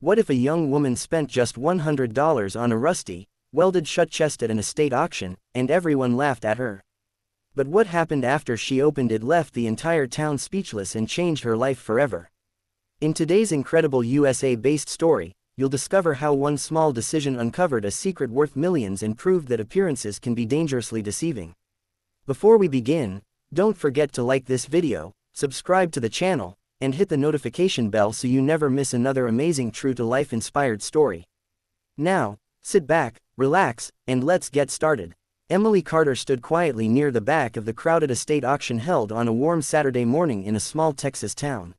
What if a young woman spent just $100 on a rusty, welded-shut chest at an estate auction, and everyone laughed at her? But what happened after she opened it left the entire town speechless and changed her life forever. In today's incredible USA-based story, you'll discover how one small decision uncovered a secret worth millions and proved that appearances can be dangerously deceiving. Before we begin, don't forget to like this video, subscribe to the channel, and hit the notification bell so you never miss another amazing true-to-life inspired story. Now, sit back, relax, and let's get started. Emily Carter stood quietly near the back of the crowded estate auction held on a warm Saturday morning in a small Texas town.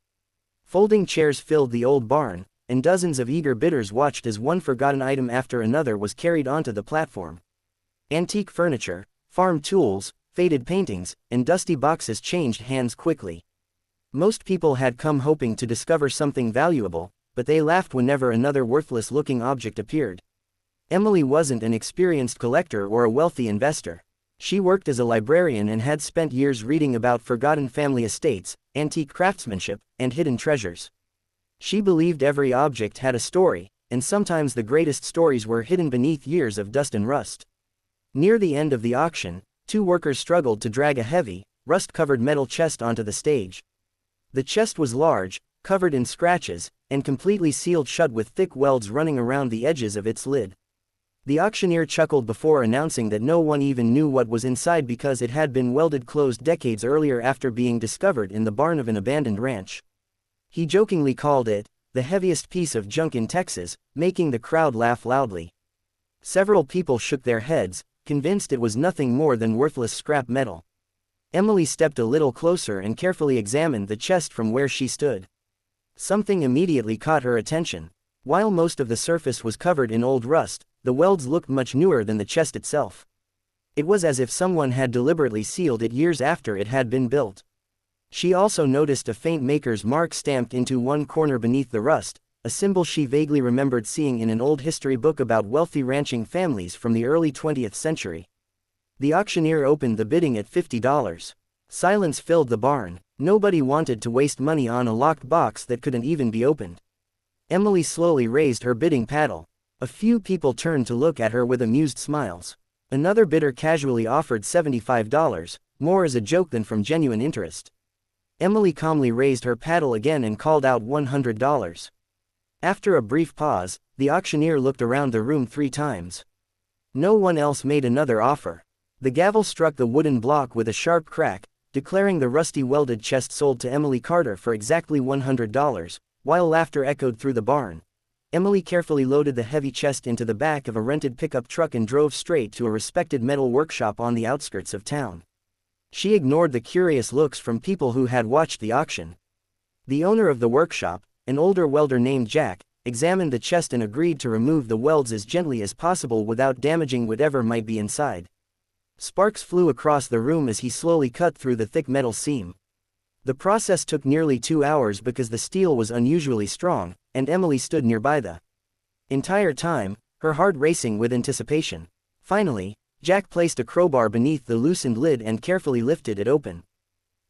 Folding chairs filled the old barn, and dozens of eager bidders watched as one forgotten item after another was carried onto the platform. Antique furniture, farm tools, faded paintings, and dusty boxes changed hands quickly. Most people had come hoping to discover something valuable, but they laughed whenever another worthless-looking object appeared. Emily wasn't an experienced collector or a wealthy investor. She worked as a librarian and had spent years reading about forgotten family estates, antique craftsmanship, and hidden treasures. She believed every object had a story, and sometimes the greatest stories were hidden beneath years of dust and rust. Near the end of the auction, two workers struggled to drag a heavy, rust-covered metal chest onto the stage. The chest was large, covered in scratches, and completely sealed shut with thick welds running around the edges of its lid. The auctioneer chuckled before announcing that no one even knew what was inside because it had been welded closed decades earlier after being discovered in the barn of an abandoned ranch. He jokingly called it the heaviest piece of junk in Texas, making the crowd laugh loudly. Several people shook their heads, convinced it was nothing more than worthless scrap metal. Emily stepped a little closer and carefully examined the chest from where she stood. Something immediately caught her attention. While most of the surface was covered in old rust, the welds looked much newer than the chest itself. It was as if someone had deliberately sealed it years after it had been built. She also noticed a faint maker's mark stamped into one corner beneath the rust, a symbol she vaguely remembered seeing in an old history book about wealthy ranching families from the early 20th century. The auctioneer opened the bidding at $50. Silence filled the barn. Nobody wanted to waste money on a locked box that couldn't even be opened. Emily slowly raised her bidding paddle. A few people turned to look at her with amused smiles. Another bidder casually offered $75, more as a joke than from genuine interest. Emily calmly raised her paddle again and called out $100. After a brief pause, the auctioneer looked around the room 3 times. No one else made another offer. The gavel struck the wooden block with a sharp crack, declaring the rusty welded chest sold to Emily Carter for exactly $100, while laughter echoed through the barn. Emily carefully loaded the heavy chest into the back of a rented pickup truck and drove straight to a respected metal workshop on the outskirts of town. She ignored the curious looks from people who had watched the auction. The owner of the workshop, an older welder named Jack, examined the chest and agreed to remove the welds as gently as possible without damaging whatever might be inside. Sparks flew across the room as he slowly cut through the thick metal seam. The process took nearly 2 hours because the steel was unusually strong, and Emily stood nearby the entire time, her heart racing with anticipation. Finally, Jack placed a crowbar beneath the loosened lid and carefully lifted it open.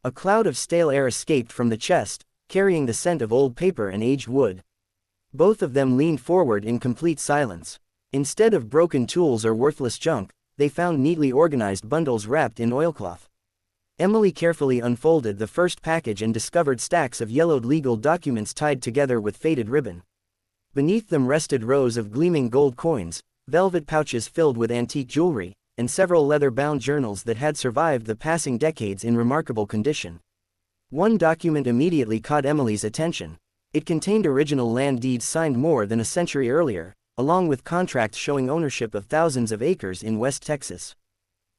A cloud of stale air escaped from the chest, carrying the scent of old paper and aged wood. Both of them leaned forward in complete silence. Instead of broken tools or worthless junk, they found neatly organized bundles wrapped in oilcloth. Emily carefully unfolded the first package and discovered stacks of yellowed legal documents tied together with faded ribbon. Beneath them rested rows of gleaming gold coins, velvet pouches filled with antique jewelry, and several leather-bound journals that had survived the passing decades in remarkable condition. One document immediately caught Emily's attention. It contained original land deeds signed more than a century earlier, along with contracts showing ownership of thousands of acres in West Texas.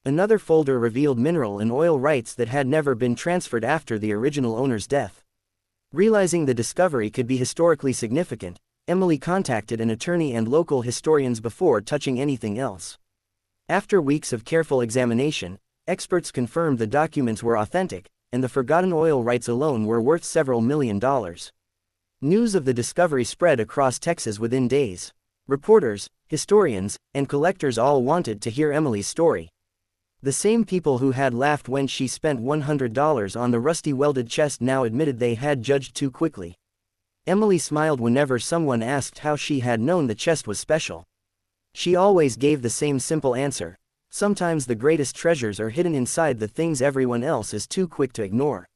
Another folder revealed mineral and oil rights that had never been transferred after the original owner's death. Realizing the discovery could be historically significant, Emily contacted an attorney and local historians before touching anything else. After weeks of careful examination, experts confirmed the documents were authentic, and the forgotten oil rights alone were worth several $1 million. News of the discovery spread across Texas within days. Reporters, historians, and collectors all wanted to hear Emily's story. The same people who had laughed when she spent $100 on the rusty welded chest now admitted they had judged too quickly. Emily smiled whenever someone asked how she had known the chest was special. She always gave the same simple answer: sometimes the greatest treasures are hidden inside the things everyone else is too quick to ignore.